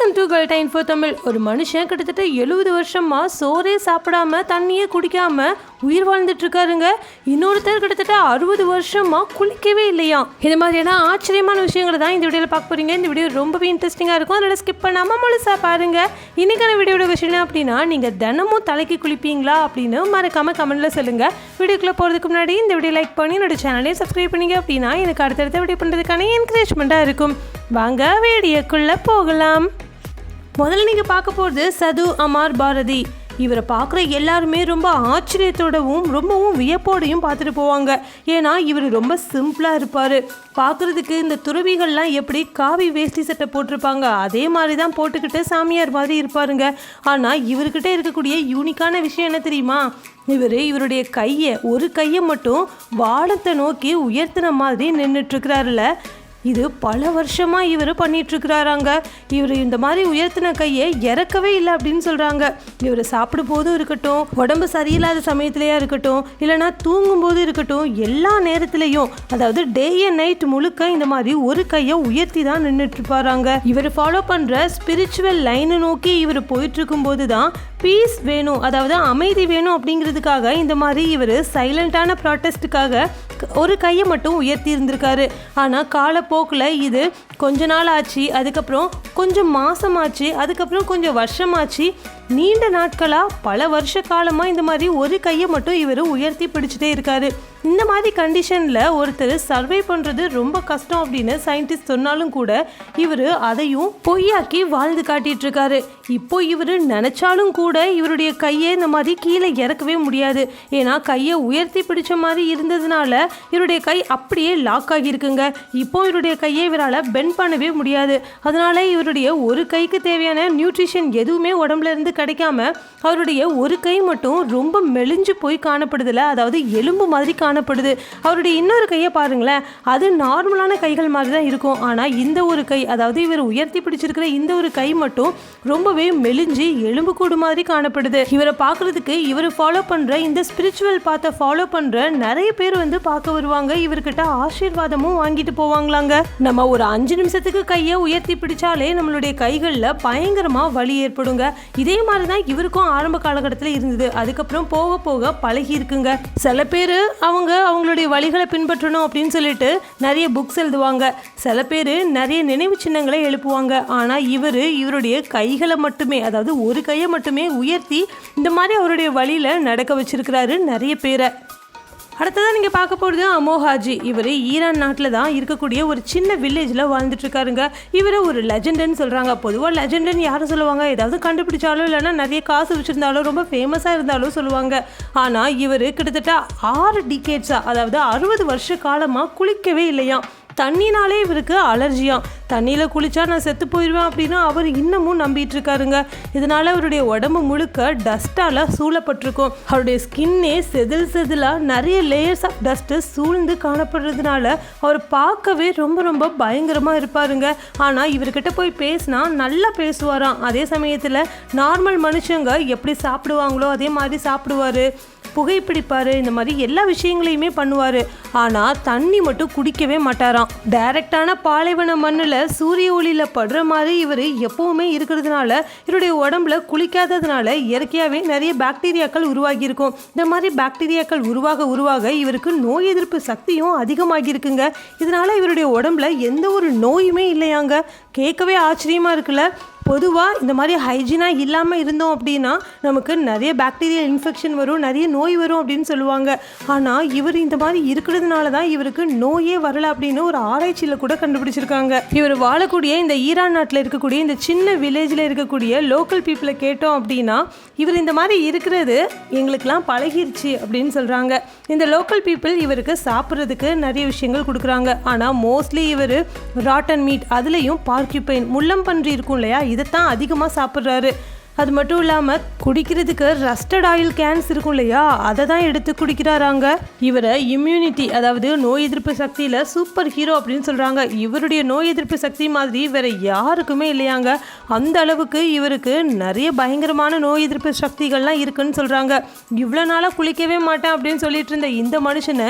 Welcome to கல்டா info Tamil. ஒரு மனுஷன் கிட்டத்தட்ட 70 வருஷமா சோறே சாப்பிடாம தண்ணியே குடிக்காம உயிர் வாழ்ந்துட்டு இருக்காருங்க. இன்னொருத்தர் கிட்டத்தட்ட 60 வருஷமா குளிக்கவே இல்லையா. இது மாதிரியான ஆச்சரியமான விஷயங்களை தான் இந்த வீடியோவில் பார்க்க போறீங்க. இந்த வீடியோ ரொம்பவே இன்ட்ரெஸ்டிங்காக இருக்கும், அதனால ஸ்கிப் பண்ணாமல் முழுசாக பாருங்க. இன்னைக்கான வீடியோட விஷயம் அப்படின்னா, நீங்கள் தினமும் தலைக்கு குளிப்பீங்களா அப்படின்னு மறக்காம கமெண்ட்ல சொல்லுங்க. வீடியோக்குள்ள போகிறதுக்கு முன்னாடி இந்த வீடியோ லைக் பண்ணி என்னோட சேனலையும் சப்ஸ்கிரைப் பண்ணிங்க அப்படின்னா எனக்கு அடுத்தடுத்த வீடியோ பண்ணுறதுக்கான என்கரேஜ்மெண்ட்டாக இருக்கும். வாங்க வீடியோக்குள்ளே போகலாம். முதல்ல நீங்கள் பார்க்க போகிறது சது அமர் பாரதி. இவரை பார்க்குற எல்லாருமே ரொம்ப ஆச்சரியத்தோடவும் ரொம்பவும் வியப்போடையும் பார்த்துட்டு போவாங்க. ஏன்னா இவர் ரொம்ப சிம்பிளாக இருப்பார். பார்க்குறதுக்கு இந்த துறவிகள்லாம் எப்படி காவி வேஷ்டி சட்டை போட்டிருப்பாங்க அதே மாதிரி தான் போட்டுக்கிட்டு சாமியார் மாதிரி இருப்பாருங்க. ஆனால் இவர்கிட்ட இருக்கக்கூடிய யூனிக்கான விஷயம் என்ன தெரியுமா? இவருடைய ஒரு கையை மட்டும் வானத்தை நோக்கி உயர்த்தின மாதிரி நின்றுட்டுருக்கிறாருல. இது பல வருஷமாக இவர் பண்ணிகிட்ருக்கிறாராங்க. இவர் இந்த மாதிரி உயர்த்தின கையை இறக்கவே இல்லை அப்படின்னு சொல்கிறாங்க. இவர் சாப்பிடும் போதும் இருக்கட்டும், உடம்பு சரியில்லாத சமயத்துலையா இருக்கட்டும், இல்லைனா தூங்கும்போது இருக்கட்டும், எல்லா நேரத்துலையும் அதாவது டே அண்ட் நைட் முழுக்க இந்த மாதிரி ஒரு கையை உயர்த்தி தான் நின்றுட்டுருப்பாராங்க. இவர் ஃபாலோ பண்ணுற ஸ்பிரிச்சுவல் லைனை நோக்கி இவர் போயிட்டுருக்கும் போது தான் பீஸ் வேணும், அதாவது அமைதி வேணும் அப்படிங்கிறதுக்காக இந்த மாதிரி இவர் சைலண்டான ப்ராட்டஸ்ட்டுக்காக ஒரு கையை மட்டும் உயர்த்தி இருந்திருக்காரு. ஆனால் காலப்போக்கில் இது கொஞ்ச நாள் ஆச்சு, அதுக்கப்புறம் கொஞ்சம் மாதமாச்சு, அதுக்கப்புறம் கொஞ்சம் வருஷமாச்சு, நீண்ட நாட்களாக பல வருஷ காலமாக இந்த மாதிரி ஒரு கையை மட்டும் இவர் உயர்த்தி பிடிச்சிட்டே இருக்காரு. இந்த மாதிரி கண்டிஷனில் ஒருத்தர் சர்வே பண்ணுறது ரொம்ப கஷ்டம் அப்படின்னு சயின்டிஸ்ட் சொன்னாலும் கூட இவர் அதையும் பொய்யாக்கி வாழ்ந்து காட்டிட்டு இருக்காரு. இப்போ இவர் நினச்சாலும் கூட இவருடைய கையை இந்த மாதிரி கீழே இறக்கவே முடியாது. ஏன்னா கையை உயர்த்தி பிடிச்ச மாதிரி இருந்ததுனால இவருடைய கை அப்படியே லாக் ஆகியிருக்குங்க. இப்போ இவருடைய கையை இவரால் பெண்ட் பண்ணவே முடியாது. அதனால இவருடைய ஒரு கைக்கு தேவையான நியூட்ரிஷன் எதுவுமே உடம்புல இருந்து கிடைக்காம அவருடைய ஒரு கை மட்டும் ரொம்ப மெலிஞ்சு போய் காணப்படுதுல, அதாவது எலும்பு மாதிரி காணப்படுது. அவருடைய இன்னொரு கையை பாருங்களேன், அது நார்மலான கைகள் மாதிரி தான் இருக்கும். ஆனால் இந்த ஒரு கை, அதாவது இவர் உயர்த்தி பிடிச்சிருக்கிற இந்த ஒரு கை மட்டும் ரொம்பவே மெலிஞ்சு எலும்பு கூடு மாதிரி காணப்படுது. இவரை பார்க்கறதுக்கு இவர் ஃபாலோ பண்ணுற இந்த ஸ்பிரிச்சுவல் பாத்தை ஃபாலோ பண்ணுற நிறைய பேர் வந்து பார்க்க வருவாங்க. இவர்கிட்ட ஆசீர்வாதமும் வாங்கிட்டு போவாங்களாங்க. நம்ம ஒரு 5 நிமிஷத்துக்கு கையை உயர்த்தி பிடிச்சாலே நம்மளுடைய கைகளில் பயங்கரமாக வலி ஏற்படுங்க. இதே மாதிரி தான் இவருக்கும் ஆரம்ப காலகட்டத்தில் இருந்தது. அதுக்கப்புறம் போக போக பழகி இருக்குங்க. சில பேர் அவங்களுடைய வழிகளை பின்பற்றணும் அப்படின்னு சொல்லிட்டு நிறைய புக்ஸ் எழுதுவாங்க. சில பேர் நிறைய நினைவு சின்னங்களை எழுப்புவாங்க. ஆனால் இவருடைய கைகளை மட்டுமே, அதாவது ஒரு கையை மட்டுமே உயர்த்தி இந்த மாதிரி அவருடைய வழியில் நடக்க வச்சிருக்கிறாரு நிறைய பேரை. அடுத்ததான் நீங்கள் பார்க்க போகிறது அமோஹாஜி. இவர் ஈரான் நாட்டில் தான் இருக்கக்கூடிய ஒரு சின்ன வில்லேஜில் வாழ்ந்துட்டு இருக்காருங்க. இவர் ஒரு லெஜெண்டுன்னு சொல்கிறாங்க. பொதுவாக லெஜெண்டுன்னு யாரும் சொல்லுவாங்க, ஏதாவது கண்டுபிடிச்சாலும் இல்லைன்னா நிறைய காசு வச்சுருந்தாலும் ரொம்ப ஃபேமஸாக இருந்தாலும் சொல்லுவாங்க. ஆனால் இவர் கிட்டத்தட்ட 6 டிகேட்ஸாக, அதாவது 60 வருஷ காலமாக குளிக்கவே இல்லையா. தண்ணினாலே இவருக்கு அலர்ஜியாம். தண்ணியில் குளித்தா நான் செத்து போயிடுவேன் அப்படின்னு அவர் இன்னமும் நம்பிட்டு இருக்காருங்க. இதனால் அவருடைய உடம்பு முழுக்க டஸ்ட்டால் சூழப்பட்டிருக்கும். அவருடைய ஸ்கின்னே செதிலாக நிறைய லேயர்ஸ் ஆஃப் டஸ்ட்டு சூழ்ந்து காணப்படுறதுனால அவர் பார்க்கவே ரொம்ப ரொம்ப பயங்கரமாக இருப்பாருங்க. ஆனால் இவர்கிட்ட போய் பேசினா நல்லா பேசுவாராம். அதே சமயத்தில் நார்மல் மனுஷங்க எப்படி சாப்பிடுவாங்களோ அதே மாதிரி சாப்பிடுவார், புகைப்பிடிப்பார், இந்த மாதிரி எல்லா விஷயங்களையுமே பண்ணுவார். ஆனால் தண்ணி மட்டும் குடிக்கவே மாட்டாராம். டைரக்டான பாலைவன மண்ணில் சூரிய ஒளியில் படுற மாதிரி இவர் எப்பவுமே இருக்கிறதுனால இவருடைய உடம்புல குளிக்காததுனால இயற்கையாகவே நிறைய பாக்டீரியாக்கள் உருவாகி இருக்கும். இந்த மாதிரி பாக்டீரியாக்கள் உருவாக இவருக்கு நோய் எதிர்ப்பு சக்தியும் அதிகமாகி இருக்குங்க. இதனால இவருடைய உடம்புல எந்த ஒரு நோயுமே இல்லையாங்க. கேட்கவே ஆச்சரியமாக இருக்குல்ல. பொதுவாக இந்த மாதிரி ஹைஜீனாக இல்லாமல் இருந்தோம் அப்படின்னா நமக்கு நிறைய பாக்டீரியல் இன்ஃபெக்ஷன் வரும், நிறைய நோய் வரும் அப்படின்னு சொல்லுவாங்க. ஆனால் இவர் இந்த மாதிரி இருக்கிறதுனால தான் இவருக்கு நோயே வரலை அப்படின்னு ஒரு ஆராய்ச்சியில் கூட கண்டுபிடிச்சிருக்காங்க. இவர் வாழக்கூடிய இந்த ஈரான் நாட்டில் இருக்கக்கூடிய இந்த சின்ன வில்லேஜில் இருக்கக்கூடிய லோக்கல் பீப்புளை கேட்டோம் அப்படின்னா இவர் இந்த மாதிரி இருக்கிறது எங்களுக்கெல்லாம் பழகிருச்சு அப்படின்னு சொல்கிறாங்க. இந்த லோக்கல் பீப்புள் இவருக்கு சாப்பிட்றதுக்கு நிறைய விஷயங்கள் கொடுக்குறாங்க. ஆனால் மோஸ்ட்லி இவர் ராட்டன் மீட், அதுலேயும் பார்க்யூபைன், முள்ளம்பன்றி இருக்கும் இல்லையா, இதைத்தான் அதிகமாக சாப்பிட்றாரு. அது மட்டும் இல்லாமல் குடிக்கிறதுக்கு ரஸ்டட் ஆயில் கேன்ஸ் இருக்கும் இல்லையா, அதை தான் எடுத்து குடிக்கிறாராங்க. இவரை இம்யூனிட்டி, அதாவது நோய் எதிர்ப்பு சக்தியில் சூப்பர் ஹீரோ அப்படின்னு சொல்கிறாங்க. இவருடைய நோய் எதிர்ப்பு சக்தி மாதிரி வேற யாருக்குமே இல்லையாங்க. அந்த அளவுக்கு இவருக்கு நிறைய பயங்கரமான நோய் எதிர்ப்பு சக்திகள்லாம் இருக்குன்னு சொல்கிறாங்க. இவ்வளோ நாளாக குளிக்கவே மாட்டேன் அப்படின்னு சொல்லிட்டு இருந்த இந்த மனுஷனை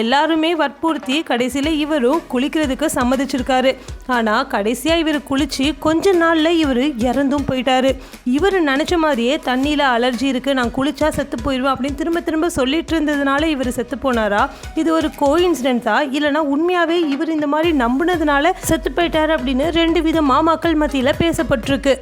எல்லாருமே வற்புறுத்தி கடைசியில் இவரும் குளிக்கிறதுக்கு சம்மதிச்சிருக்காரு. ஆனால் கடைசியாக இவர் குளிச்சு கொஞ்ச நாளில் இவர் இறந்தும் போயிட்டாரு. இவர் நினச்ச மாதிரியே தண்ணியில் அலர்ஜி இருக்குது, நான் குளிச்சா செத்து போயிடுவேன் அப்படின்னு திரும்ப திரும்ப சொல்லிட்டு இருந்ததுனால இவர் செத்து போனாரா, இது ஒரு கோஇன்சிடென்ட்டா இல்லைனா உண்மையாகவே இவர் இந்த மாதிரி நம்பினதுனால செத்து போயிட்டாரு அப்படின்னு 2 விதமாக மக்கள் மத்தியில் பேசப்பட்டிருக்கு.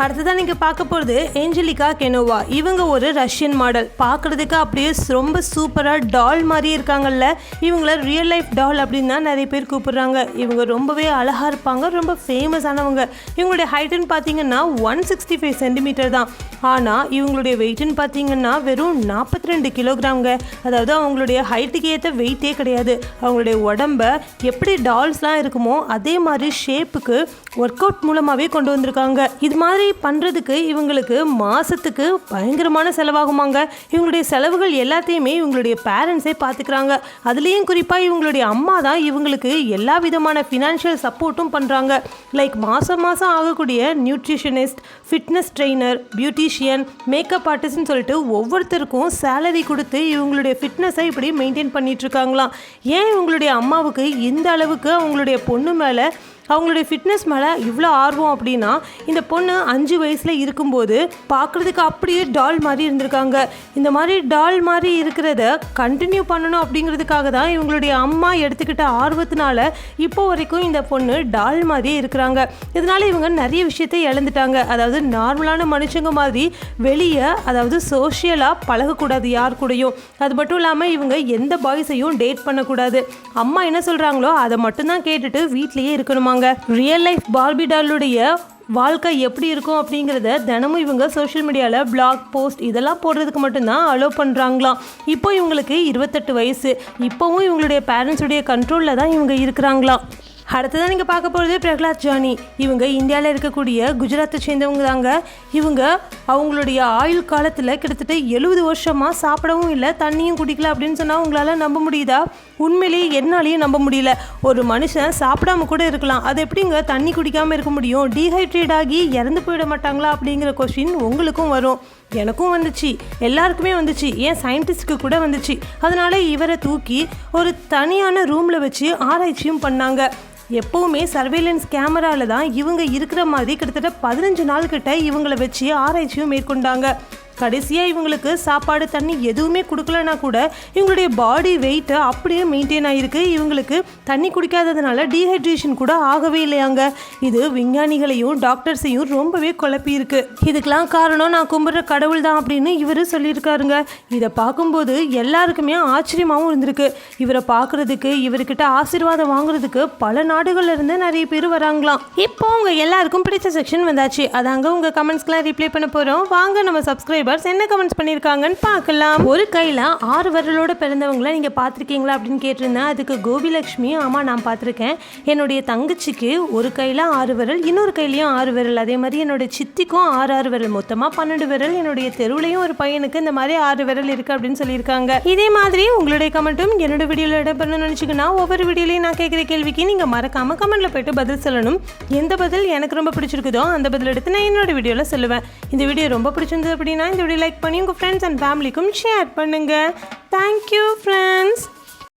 அடுத்ததான் நீங்கள் பார்க்க போகிறது ஏஞ்சலிகா கெனோவா. இவங்க ஒரு ரஷ்யன் மாடல். பார்க்குறதுக்கு அப்படியே ரொம்ப சூப்பராக டால் மாதிரி இருக்காங்கல்ல, இவங்கள ரியல் லைஃப் டால் அப்படின்னு தான் நிறைய பேர் கூப்பிடுறாங்க. இவங்க ரொம்பவே அழகாக இருப்பாங்க, ரொம்ப ஃபேமஸானவங்க. இவங்களுடைய ஹைட்டுன்னு பார்த்தீங்கன்னா 165 சென்டிமீட்டர் தான். ஆனால் இவங்களுடைய வெயிட்டுன்னு பார்த்தீங்கன்னா வெறும் 42 கிலோகிராம்ங்க. அதாவது அவங்களுடைய ஹைட்டுக்கு ஏற்ற வெயிட்டே கிடையாது. அவங்களுடைய உடம்ப எப்படி டால்ஸ்லாம் இருக்குமோ அதே மாதிரி ஷேப்புக்கு ஒர்க் அவுட் மூலமாகவே கொண்டு வந்திருக்காங்க. இது மாதிரி பண்ணுறதுக்கு இவங்களுக்கு மாதத்துக்கு பயங்கரமான செலவாகுமாங்க. இவங்களுடைய செலவுகள் எல்லாத்தையுமே இவங்களுடைய பேரண்ட்ஸே பார்த்துக்கிறாங்க. அதுலேயும் குறிப்பாக இவங்களுடைய அம்மா தான் இவங்களுக்கு எல்லா விதமான ஃபினான்ஷியல் சப்போர்ட்டும் பண்ணுறாங்க. லைக் மாதம் ஆகக்கூடிய nutritionist, fitness trainer, beautician, makeup ஆர்டிஸ்ட்னு சொல்லிட்டு ஒவ்வொருத்தருக்கும் சேலரி கொடுத்து இவங்களுடைய ஃபிட்னஸை இப்படி மெயின்டைன் பண்ணிகிட்ருக்காங்களாம். ஏன் இவங்களுடைய அம்மாவுக்கு இந்த அளவுக்கு அவங்களுடைய பொண்ணு மேலே, அவங்களுடைய ஃபிட்னஸ் மேலே இவ்வளோ ஆர்வம் அப்படின்னா, இந்த பொண்ணு 5 வயசில் இருக்கும்போது பார்க்குறதுக்கு அப்படியே டால் மாதிரி இருந்திருக்காங்க. இந்த மாதிரி டால் மாதிரி இருக்கிறத கண்டினியூ பண்ணணும் அப்படிங்கிறதுக்காக தான் இவங்களுடைய அம்மா எடுத்துக்கிட்ட ஆர்வத்தினால இப்போ வரைக்கும் இந்த பொண்ணு டால் மாதிரியே இருக்கிறாங்க. இதனால் இவங்க நிறைய விஷயத்தை இழந்துட்டாங்க. அதாவது நார்மலான மனுஷங்க மாதிரி வெளியே, அதாவது சோஷியலாக பழகக்கூடாது யார் கூடயும். அது மட்டும் இல்லாமல் இவங்க எந்த பாய்ஸையும் டேட் பண்ணக்கூடாது. அம்மா என்ன சொல்கிறாங்களோ அதை மட்டும்தான் கேட்டுட்டு வீட்லேயே இருக்கணுமா. ரியல் லைஃப் பார்பி டாலுடைய வாழ்க்கை எப்படி இருக்கும் அப்படிங்கிறத தினமும் இவங்க சோஷியல் மீடியாவில் பிளாக் போஸ்ட் இதெல்லாம் போடுறதுக்கு மட்டும்தான் அலோவ் பண்ணுறாங்களாம். இப்போ இவங்களுக்கு 28 வயசு. இப்போவும் இவங்களுடைய பேரண்ட்ஸுடைய கண்ட்ரோலில் தான் இவங்க இருக்கிறாங்களாம். அடுத்ததான் நீங்கள் பார்க்க போகிறது பிரகலாத் ஜானி. இவங்க இந்தியாவில் இருக்கக்கூடிய குஜராத்தை சேர்ந்தவங்க தாங்க. இவங்க அவங்களுடைய ஆயுள் காலத்தில் கிட்டத்தட்ட 70 வருஷமாக சாப்பிடவும் இல்லை, தண்ணியும் குடிக்கல அப்படின்னு சொன்னால் உங்களால் நம்ப முடியுதா? உண்மையிலேயே என்னாலேயும் நம்ப முடியல. ஒரு மனுஷன் சாப்பிடாம கூட இருக்கலாம், அது எப்படிங்க தண்ணி குடிக்காமல் இருக்க முடியும்? டீஹைட்ரேட் ஆகி இறந்து போயிட மாட்டாங்களா அப்படிங்கிற கொஸ்டின் உங்களுக்கும் வரும், எனக்கும் வந்துச்சு, எல்லாருக்குமே வந்துச்சு, ஏன் சயின்டிஸ்ட்க்கு கூட வந்துச்சு. அதனால் இவரை தூக்கி ஒரு தனியான ரூமில் வச்சு ஆராய்ச்சியும் பண்ணாங்க. எப்போவுமே சர்வேலன்ஸ் கேமராவில் தான் இவங்க இருக்கிற மாதிரி கிட்டத்தட்ட 15 நாள் கிட்ட இவங்களை வச்சு ஆராய்ச்சியும் மேற்கொண்டாங்க. கடைசியாக இவங்களுக்கு சாப்பாடு தண்ணி எதுவுமே கொடுக்கலனா கூட இவங்களுடைய பாடி வெயிட்டு அப்படியே மெயின்டைன் ஆகிருக்கு. இவங்களுக்கு தண்ணி குடிக்காததுனால டீஹைட்ரேஷன் கூட ஆகவே இல்லையாங்க. இது விஞ்ஞானிகளையும் டாக்டர்ஸையும் ரொம்பவே குழப்பியிருக்கு. இதுக்கெலாம் காரணம் நான் கும்பிட்ற கடவுள் தான் அப்படின்னு இவர் சொல்லியிருக்காருங்க. இதை பார்க்கும்போது எல்லாருக்குமே ஆச்சரியமாகவும் இருந்திருக்கு. இவரை பார்க்குறதுக்கு, இவர்கிட்ட ஆசீர்வாதம் வாங்குறதுக்கு பல நாடுகள்ல இருந்து நிறைய பேர் வராங்களாம். இப்போ உங்கள் எல்லாருக்கும் பிடிச்ச செக்ஷன் வந்தாச்சு. அதாங்க உங்கள் கமெண்ட்ஸ்க்கெலாம் ரிப்ளை பண்ண போகிறோம். வாங்க நம்ம சப்ஸ்கிரைபர்ஸ் என்ன கமெண்ட்ஸ் பண்ணியிருக்காங்கன்னு பார்க்கலாம். ஒரு கையில் 6 விரலோட பிறந்தவங்கள நீங்கள் பார்த்துருக்கீங்களா அப்படின்னு கேட்டிருந்தேன். அதுக்கு கோபிலக்ஷ்மி ஆமாம் நான் பார்த்துருக்கேன். என்னுடைய தங்கச்சிக்கு ஒரு கையில் 6 விரல், இன்னொரு கையிலையும் 6 விரல். அதே மாதிரி என்னுடைய சித்திக்கும் 6 விரல், மொத்தமாக 12 விரல். என்னுடைய தெருவுலையும் ஒரு பையனுக்கு இந்த மாதிரி 6 விரல் இருக்குது அப்படின்னு சொல்லியிருக்காங்க. இதே மாதிரி உங்களுடைய கமெண்ட்டும் என்னோட வீடியோவில் இடம்பெறணும்னு நினச்சிங்கன்னா ஒவ்வொரு வீடியோலையும் நான் கேட்குற கேள்விக்கு நீங்கள் மறக்காமல் கமெண்ட்டில் போய்ட்டு பதில் சொல்லணும். எந்த பதில் எனக்கு ரொம்ப பிடிச்சிருக்குதோ அந்த பதில் எடுத்து நான் என்னோட வீடியோவில் சொல்லுவேன். இந்த வீடியோ ரொம்ப பிடிச்சிருந்தது அப்படின்னா இந்த வீடியோ லைக் பண்ணி உங்கள் ஃப்ரெண்ட்ஸ் அண்ட் ஃபேமிலிக்கும் ஷேர் பண்ணுங்கள். Thank you friends.